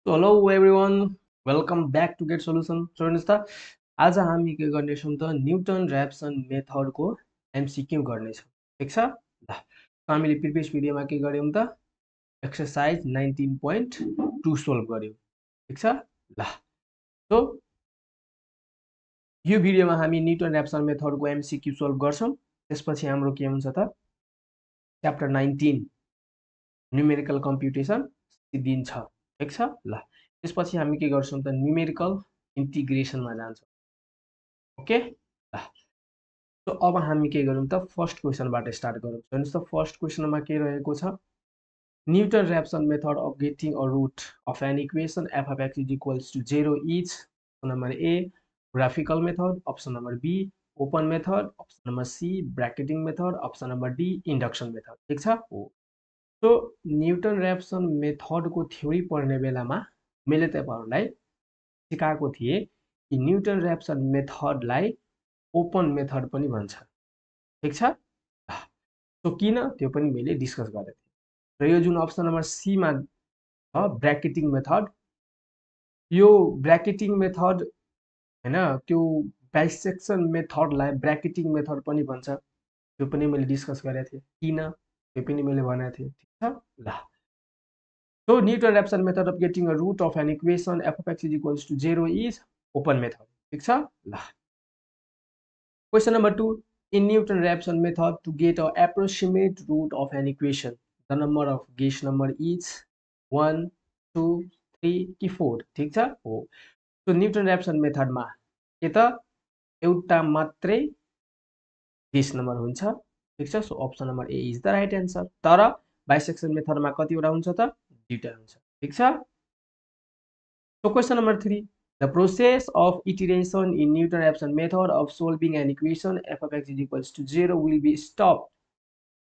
So hello everyone, welcome back to Get Solution. Students त आज हामी के गर्नेछौँ त न्युटन ऱ्याप्सन मेथडको एमसीक्यू गर्नेछौँ ठीक छ ल हामीले प्रिभियस भिडियोमा के गर्यौँ त एक्सरसाइज 19.2 सोल्भ गर्यौँ ठीक छ ल सो यो भिडियोमा हामी न्युटन ऱ्याप्सन मेथडको एमसीक्यू सोल्भ गर्छौँ त्यसपछि हाम्रो के हुन्छ त च्याप्टर 19 न्युमेरिकल कम्प्युटेसन सिद्धिन्छ ठीक छ ल त्यसपछि हामी के गर्छौँ त न्युमेरिकल इन्टिग्रेसनमा जान्छौँ ओके ल सो अब हामी के गरौँ त फर्स्ट क्वेसनबाट स्टार्ट गरौँ हेर्नुस् त फर्स्ट क्वेसनमा के रहेको छ Newton Raphson method of getting a root of an equation F of X is equals to 0 is option number A graphical method option number B open method option number C bracketing method option number D induction method ठीक छ हो so Newton Raphson मेथडको theory पढ्ने बेलामा मैले तपाईहरुलाई सिकाएको थिएँ कि न्युटन ऱ्याप्सन मेथडलाई ओपन मेथड पनि भन्छ ठीक छ सो किन त्यो पनि मैले डिस्कस गरेको थिएँ र यो जुन अप्सन नम्बर सी मा छ ब्रैकेटिङ मेथड यो ब्रैकेटिङ मेथड हैन त्यो बाइसेक्सन मेथडलाई ब्रैकेटिङ मेथड पनि भन्छ त्यो पनि मैले डिस्कस गरेको थिएँ किन त्यो पनि मैले भनेको थिएँ ठीक छ ल So Newton Raphson method of getting a root of an equation f of x is equals to 0 is open method. ठीक छ ल Question number 2. In Newton Raphson method to get an approximate root of an equation, the number of guess number is 1, 2, 3 कि 4. ठीक छ हो So Newton Raphson method मा के त एउटा मात्रै guess number हुन्छ ठीक छ so option number A is the right answer तर बाइसेक्सन मेथडमा कतिवटा हुन्छ त दुईटा हुन्छ ठीक छ So question number 3. The process of iteration in Newton-Raphson method of solving an equation f of x is equals to 0 will be stopped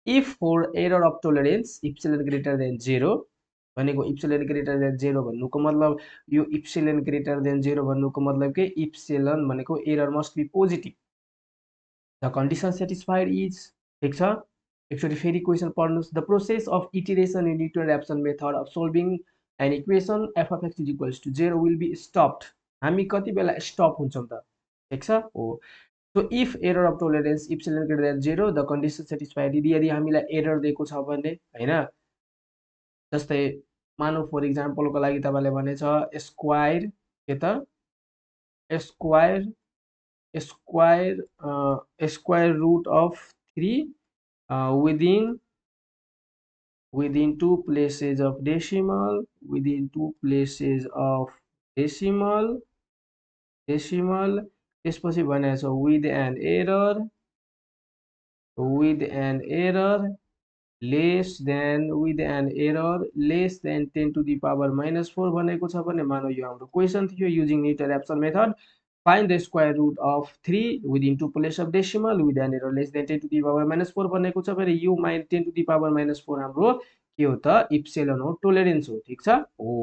if for error of tolerance epsilon greater than 0 भनेको epsilon greater than 0 भन्नुको मतलब यो epsilon greater than 0 भन्नुको मतलब के epsilon भनेको error must be positive. The condition satisfied is ठीक छ एकचोटी फेरि question पढ्नुस् the process of iteration in Newton-Raphson method of solving an equation f of x is equals to 0 will be stopped. हामी कति बेला स्टप हुन्छौं त ठीक छ हो so if error of tolerance epsilon greater than 0 the condition satisfied यदि हामीलाई एरर दिएको छ भने हैन जस्तै मानौ फर एक्जाम्पलको लागि तपाईले भनेछ स्क्वायर के त square root of 3 within two places of decimal त्यसपछि भनेछ with an error less than 10 to the power -4 भनेको छ भने मानौ यो हाम्रो क्वेशन थियो using Newton Raphson method find the square root of 3 within two places of decimal with an error less than 10 to the power -4 भनेको छ भने यो 10 to the power -4 हाम्रो के हो त इप्सिलन हो टोलरेन्स हो ठीक छ हो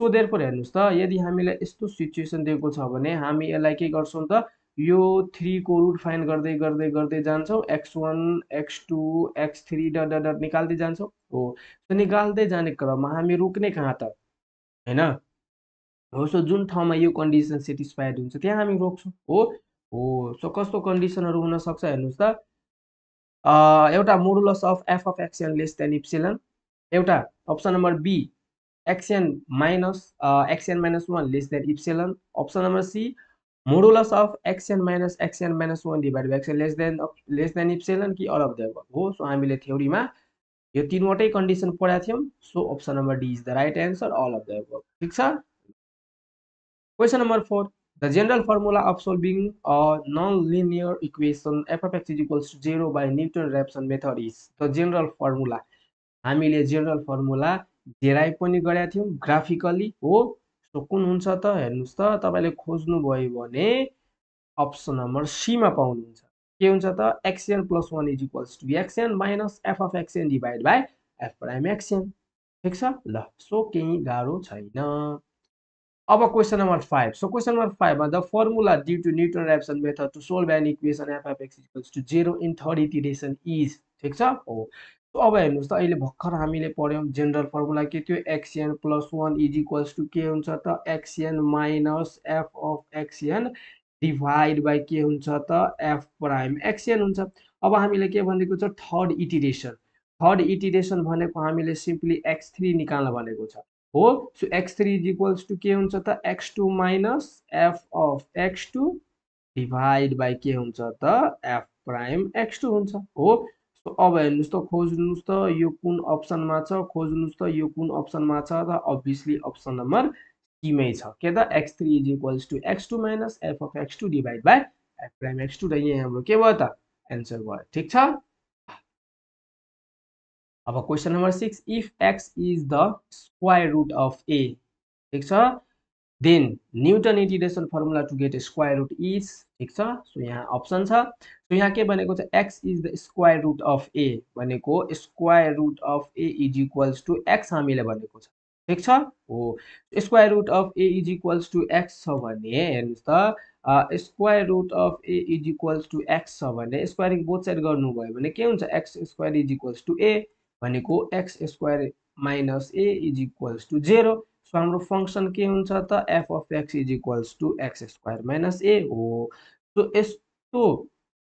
सो देयरफोर हेर्नुस् त यदि हामीलाई यस्तो सिचुएसन दिएको छ भने हामी यसलाई के गर्छौं त यो 3 को रुट फाइन्ड गर्दै जान्छौं x1 x2 x3 dot dot dot निकाल्दै जान्छौं हो सो निकाल्दै जाने क्रममा हामी रुक्ने कहाँ त हैन हो सो जुन ठाउँमा यो कन्डिसन सेटिस्फाइड हुन्छ त्यहाँ हामी रोक्छौं हो हो सो कस्तो कन्डिसनहरु हुन सक्छ हेर्नुस् त एउटा modulus of f of xn less than epsilon एउटा option number B xn minus xn minus 1 less than epsilon option number c modulus of xn minus 1 divided by xn less than epsilon कि all of the above हो so हामीले थ्योरीमा यो तीनवटै condition पढाएको थियौं so option number D is the right answer all of the above ठीक छ question number 4 the general formula of solving a non-linear equation f of x is equals to 0 by Newton-Raphson method is the general formula हामीले general formula derive पनि गरेका थियौं graphically हो so कुन हुन्छ त हेर्नुस् त तपाईले खोज्नु भयो भने अप्सन नम्बर सी मा पाउनुहुन्छ के हुन्छ त xn + 1 = xn - f of xn divide by f prime xn ठीक छ ल सो केही गाह्रो छैन अब question number 5 so question number 5 मा the formula due to Newton Raphson method to solve an equation f of x = 0 in third iteration is ठीक छ हो अब हेर्नुहोस् त अहिले भर्खर हामीले पढ्यौँ जेनरल फर्मुला के थियो X N plus 1 is equals to के हुन्छ त X N minus F of X N divide by के हुन्छ त एफ प्राइम एक्सएन हुन्छ। अब हामीले के भनेको छ थर्ड इटिरेसन भनेको हामीले सिम्पली x3 निकाल्न भनेको छ हो। So x3 is equals to के हुन्छ त x2 minus F of x2 divide by के हुन्छ त एफ प्राइम x2 हुन्छ हो। सो अब हेर्नुहोस् त खोज्नुहोस् त यो कुन अप्सनमा छ खोज्नुहोस् त यो कुन अप्सनमा छ त अभियसली अप्सन नम्बर सी मै छ के त x3 is equals to x2 minus F of x2 divide by F prime x2 र यहाँ हाम्रो के भयो त एन्सर भयो। ठिक छ। अब question number 6 if x is the square root of a ठिक छ then Newton integration formula to get square root is ठिक छ। सो यहाँ अप्सन छ। सो यहाँ के भनेको छ x is the square root of a भनेको square root of a is equals to x हामीले भनेको छ ठिक छ हो। Square root of a is equals to x छ भने हेर्नुहोस् त square root of a is equals to x छ भने स्क्वायरिङ बोथ साइड गर्नुभयो भने के हुन्छ x square is equals to a भनेको x square minus a is equals to 0। So हाम्रो फंक्शन के हुन्छ त F of X is equals to X square minus A हो। सो यस्तो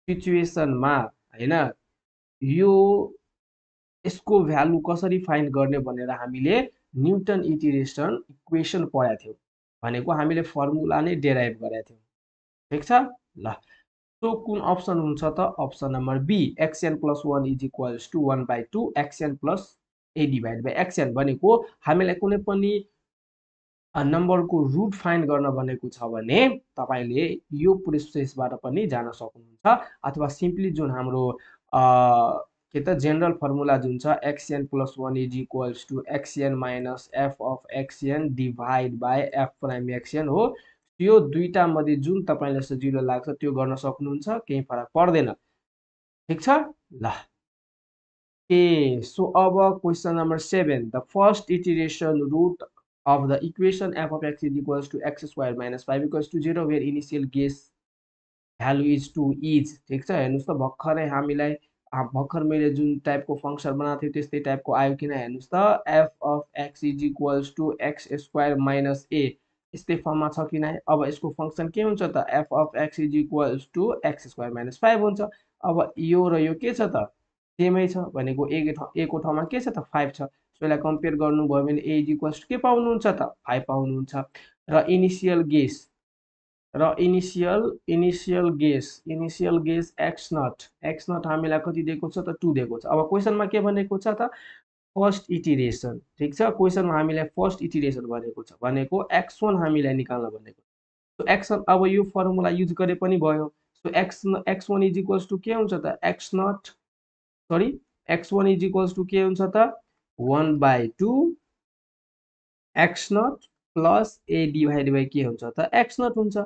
सिचुएसनमा हैन यो यसको भ्यालु कसरी फाइन्ड गर्ने भनेर हामीले न्युटन इटिरेसन इक्वेसन पढाएको थियौं भनेको हामीले फर्मुला नै डेराइभ गरेका थियौं ठीक छ ल। सो कुन अप्सन हुन्छ त option number B X N plus 1 is equals to 1/2 X N plus A divide by X N भनेको हामीलाई कुनै पनि नम्बरको रुट फाइन्ड गर्न भनेको छ भने तपाईले यो प्रोसेसबाट पनि जान सक्नुहुन्छ अथवा सिम्पली जुन हाम्रो के त जेनरल फर्मुला जुन छ X N plus 1 is equals to X N minus F of X N divide by F prime X N हो। यो दुईटा मध्ये जुन तपाईलाई सजिलो लाग्छ त्यो गर्न सक्नुहुन्छ केही फरक पर्दैन ठीक छ ल। सो अब question number 7 the first iteration root of the equation f of x is equals to x square minus 5 equals to 0 where initial guess value is 2 is ठीक छ। हेर्नुस् त भर्खरै हामीलाई भर्खर मैले जुन टाइपको फंक्सन बनाएको थिएँ त्यस्तै टाइपको आयो किन हेर्नुस् त f of x is equals to x square minus a यस्तै फर्ममा छ किन। अब यसको फंक्सन के हुन्छ त f of x is equals to x square minus 5 हुन्छ। अब यो र यो के छ त सेमै छ भनेको a को ठाउँमा के छ त 5 छ। सो यसलाई कम्पेयर गर्नुभयो भने a इज इक्वल्स टु के पाउनुहुन्छ त 5 पाउनुहुन्छ र इनिशियल गेस x नट हामीलाई कति दिएको छ त 2 दिएको छ। अब क्वेशनमा के भनेको छ त फर्स्ट इटिरेसन ठीक छ। क्वेशनमा हामीलाई फर्स्ट इटिरेसन भनेको छ भनेको x1 हामीलाई निकाल्न भनेको। सो x1 अब यो फर्मुला युज गरे पनि भयो। So x1 is equals to के हुन्छ त x1 इज इक्वल्स टु के हुन्छ त 1/2 x naught plus a divide by के हुन्छ त x नट हुन्छ।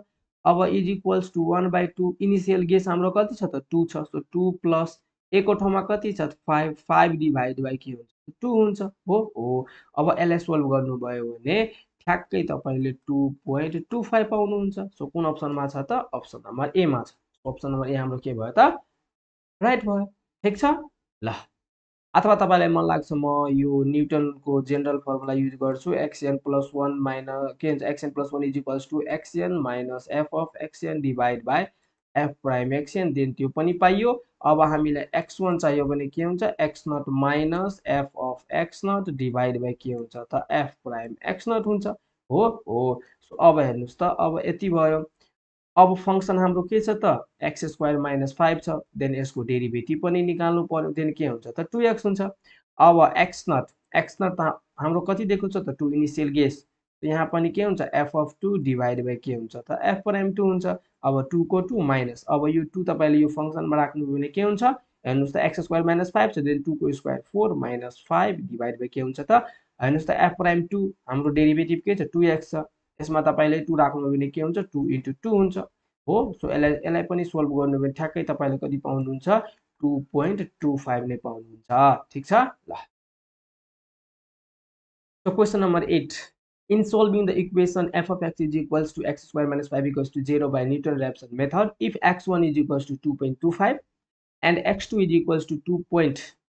अब is equals to 1/2 initial guess हाम्रो कति छ त 2 छ। सो 2 प्लस a को ठाउँमा कति छ 5 डिभाइड बाई के हुन्छ 2 हुन्छ हो। अब यसलाई सोल्भ गर्नुभयो भने ठ्याक्कै तपाईले 2.25 पाउनुहुन्छ। सो कुन अप्सनमा छ त अप्सन नम्बर ए मा छ। अप्सन नम्बर ए हाम्रो के भयो त राइट भयो ठीक छ ल। अथवा तपाईलाई मन लाग्छ म यो न्युटनको जेनरल फर्मुला युज गर्छु एक्सएन प्लस 1 माइनस के हुन्छ X N plus 1 is equals to X N minus F of X N divide by F prime X N then त्यो पनि पाइयो। अब हामीलाई x1 चाहियो भने के हुन्छ x naught minus F of x naught divide by के हुन्छ त एफ प्राइम x नट हुन्छ हो। सो अब हेर्नुस् त अब यति भयो। अब फंक्सन हाम्रो के छ त x स्क्वायर माइनस 5 छ देन यसको डेरिभेटिभ पनि निकाल्नु पर्यो देन के हुन्छ त 2x हुन्छ। अब x नट हाम्रो कति दिएको छ त 2 इनिशियल गेस यहाँ पनि के हुन्छ f अफ 2 डिभाइड बाई के हुन्छ त f प्राइम 2 हुन्छ। अब 2 को 2 माइनस अब यो 2 तपाईले यो फंक्सनमा राख्नु भने के हुन्छ हेर्नुस् त x स्क्वायर माइनस 5 छ देन 2 को स्क्वायर 4 माइनस 5 डिभाइड बाई के हुन्छ त हेर्नुस् त f प्राइम 2 हाम्रो डेरिभेटिभ के छ 2x छ। यसमा तपाईले 2 राख्नु भने के हुन्छ 2 * 2 हुन्छ हो। सो यसलाई पनि सोल्भ गर्नु भने ठ्याक्कै तपाईले कति पाउनुहुन्छ 2.25 नै पाउनुहुन्छ ठीक छ ल। So question number 8 in solving the equation f of x is equals to x square minus 5 equals to 0 by Newton-Raphson method if x1 is equals to 2.25 and x2 is equals to 2.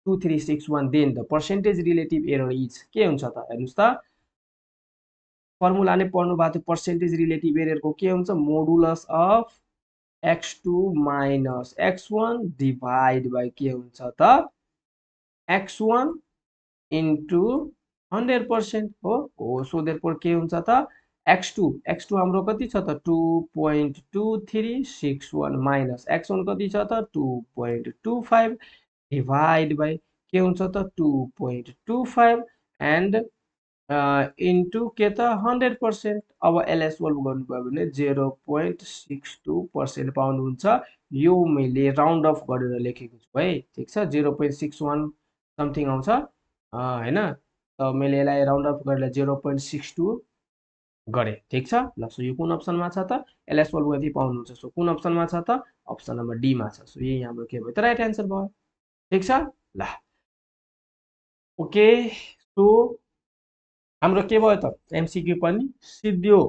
2361 then the percentage relative error is के हुन्छ त हेर्नुहोस् त formula नै पढ्नु भएको थियो percentage relative एररको के हुन्छ modulus of x2 minus x1 divide by के हुन्छ त x1 इन्टु 100% हो सो देयरफोर के हुन्छ त x2 हाम्रो कति छ त 2.2361 माइनस x1 कति छ त 2.25 डिभाइड बाई के हुन्छ त 2.25 एन्ड इन्टु के त 100%। अब यसलाई सोल्भ गर्नुभयो भने 0.62% पाउनुहुन्छ। यो मैले राउन्ड अफ गरेर लेखेको छु है, ठिक छ। 0.61 समथिङ आउँछ हैन, त मैले यसलाई राउन्ड अफ गरेर 0.62 गरे, ठिक छ ल। सो यो कुन अप्सनमा छ त यसलाई सोल्भ गर्दै पाउनुहुन्छ। सो कुन अप्सनमा छ त अप्सन नम्बर डी मा छ। सो यही हाम्रो के भयो त राइट एन्सर भयो, ठिक छ ल। ओके सो हाम्रो के भयो त एमसीक्यू पनि सिद्धियो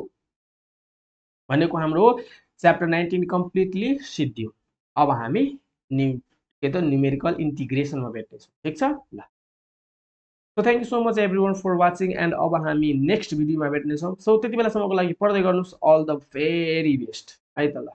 भनेको हाम्रो च्याप्टर 19 कम्प्लिटली सिद्धियो। अब हामी के त न्युमेरिकल इन्टिग्रेसनमा भेट्नेछौँ, ठिक छ ल। So thank you so much everyone for watching and अब हामी नेक्स्ट भिडियोमा भेट्नेछौँ। सो त्यति बेलासम्मको लागि पढ्दै गर्नुहोस्। अल द भेरी बेस्ट है त ल।